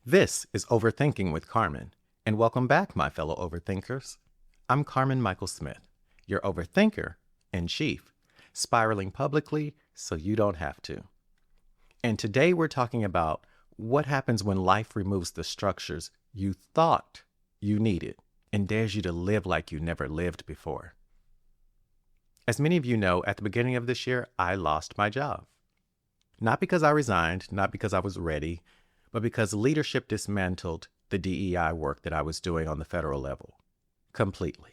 This is Overthinking with Carmen, and welcome back, my fellow overthinkers. I'm Carmen Michael Smith, your overthinker in chief, spiraling publicly so you don't have to. And today we're talking about what happens when life removes the structures you thought you needed and dares you to live like you never lived before. As many of you know, at the beginning of this year, I lost my job. Not because I resigned, not because I was ready, but because leadership dismantled the DEI work that I was doing on the federal level completely.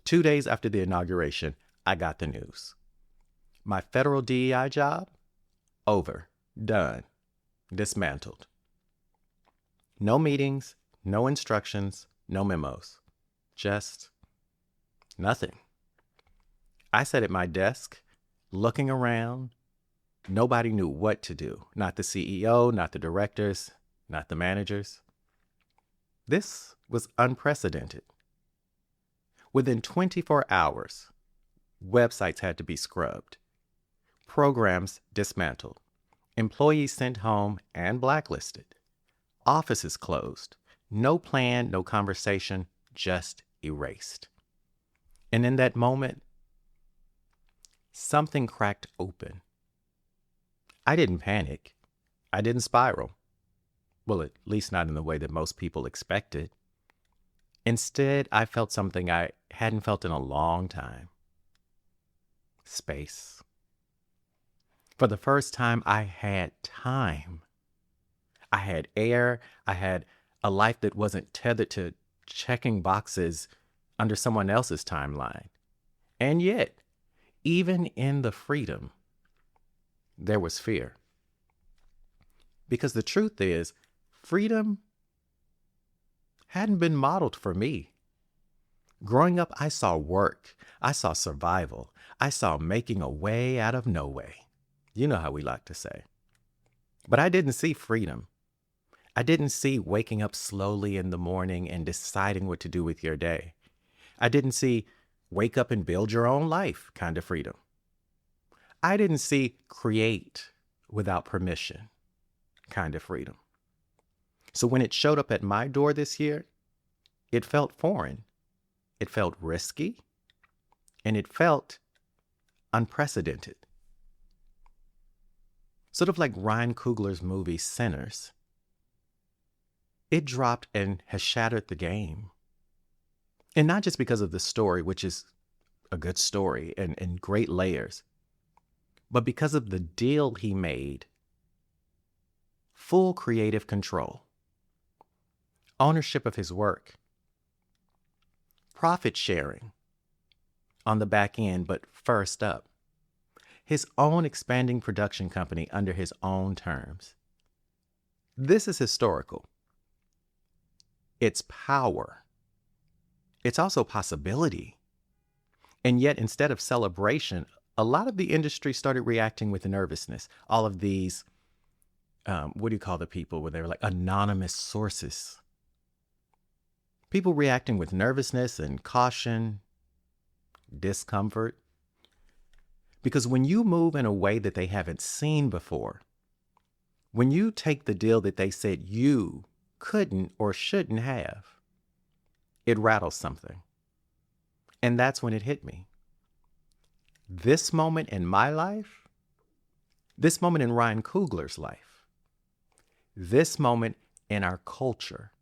2 days after the inauguration, I got the news. My federal DEI job, over, done, dismantled. No meetings, no instructions, no memos, just nothing. I sat at my desk, looking around. Nobody knew what to do. Not the CEO, not the directors, not the managers. This was unprecedented. Within 24 hours, websites had to be scrubbed, programs dismantled, employees sent home and blacklisted, offices closed, no plan, no conversation, just erased. And in that moment, something cracked open. I didn't panic. I didn't spiral. Well, at least not in the way that most people expected. Instead, I felt something I hadn't felt in a long time. Space. For the first time, I had time. I had air. I had a life that wasn't tethered to checking boxes under someone else's timeline. And yet, even in the freedom, there was fear. Because the truth is, freedom hadn't been modeled for me. Growing up, I saw work. I saw survival. I saw making a way out of no way. You know how we like to say. But I didn't see freedom. I didn't see waking up slowly in the morning and deciding what to do with your day. I didn't see wake up and build your own life kind of freedom. I didn't see create without permission kind of freedom. So when it showed up at my door this year, it felt foreign. It felt risky. And it felt unprecedented. Sort of like Ryan Coogler's movie Sinners. It dropped and has shattered the game. And not just because of the story, which is a good story and great layers, but because of the deal he made. Full creative control. Ownership of his work. Profit sharing on the back end, but first up. His own expanding production company under his own terms. This is historical. It's power. It's also possibility. And yet, instead of celebration, a lot of the industry started reacting with nervousness. All of these, what do you call the people where they were like anonymous sources? People reacting with nervousness and caution, discomfort. Because when you move in a way that they haven't seen before, when you take the deal that they said you couldn't or shouldn't have, it rattles something. And that's when it hit me. This moment in my life, this moment in Ryan Coogler's life, this moment in our culture,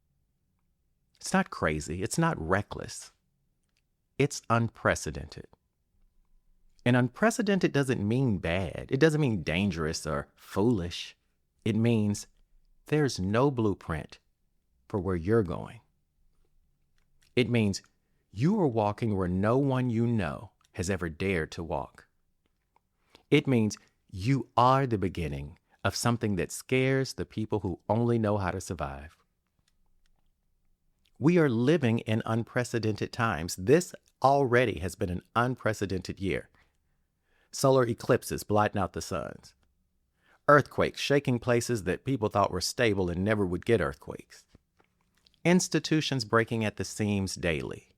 it's not crazy, it's not reckless, it's unprecedented. And unprecedented doesn't mean bad, it doesn't mean dangerous or foolish. It means there's no blueprint for where you're going. It means you are walking where no one you know has ever dared to walk. It means you are the beginning of something that scares the people who only know how to survive. We are living in unprecedented times. This already has been an unprecedented year. Solar eclipses blotting out the suns. Earthquakes shaking places that people thought were stable and never would get earthquakes. Institutions breaking at the seams daily.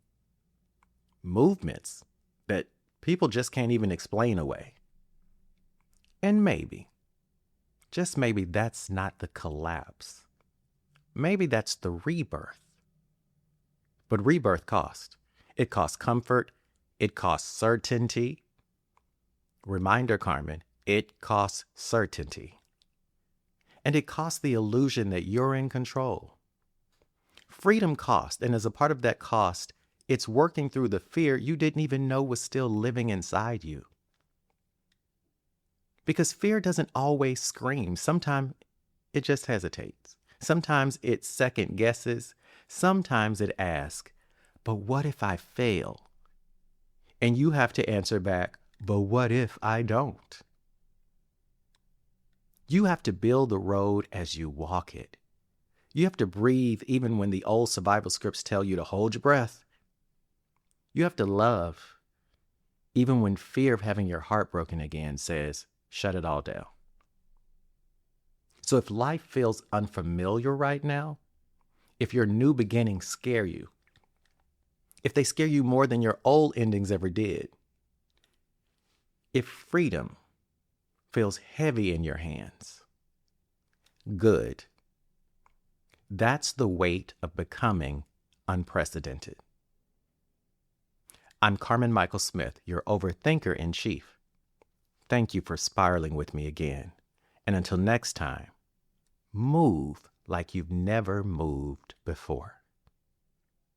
Movements that people just can't even explain away. And maybe, just maybe, that's not the collapse maybe that's the rebirth. But rebirth costs. It costs comfort. It costs certainty. Reminder, Carmen, it costs certainty. And it costs the illusion that you're in control. Freedom costs, and as a part of that cost, it's working through the fear you didn't even know was still living inside you. Because fear doesn't always scream. Sometimes it just hesitates. Sometimes it second guesses. Sometimes it asks, but what if I fail? And you have to answer back, but what if I don't? You have to build the road as you walk it. You have to breathe even when the old survival scripts tell you to hold your breath. You have to love even when fear of having your heart broken again says, shut it all down. So if life feels unfamiliar right now, if your new beginnings scare you, if they scare you more than your old endings ever did, if freedom feels heavy in your hands, good. That's the weight of becoming unprecedented. I'm Carmen Michael Smith, your overthinker in chief. Thank you for spiraling with me again. And until next time, move like you've never moved before.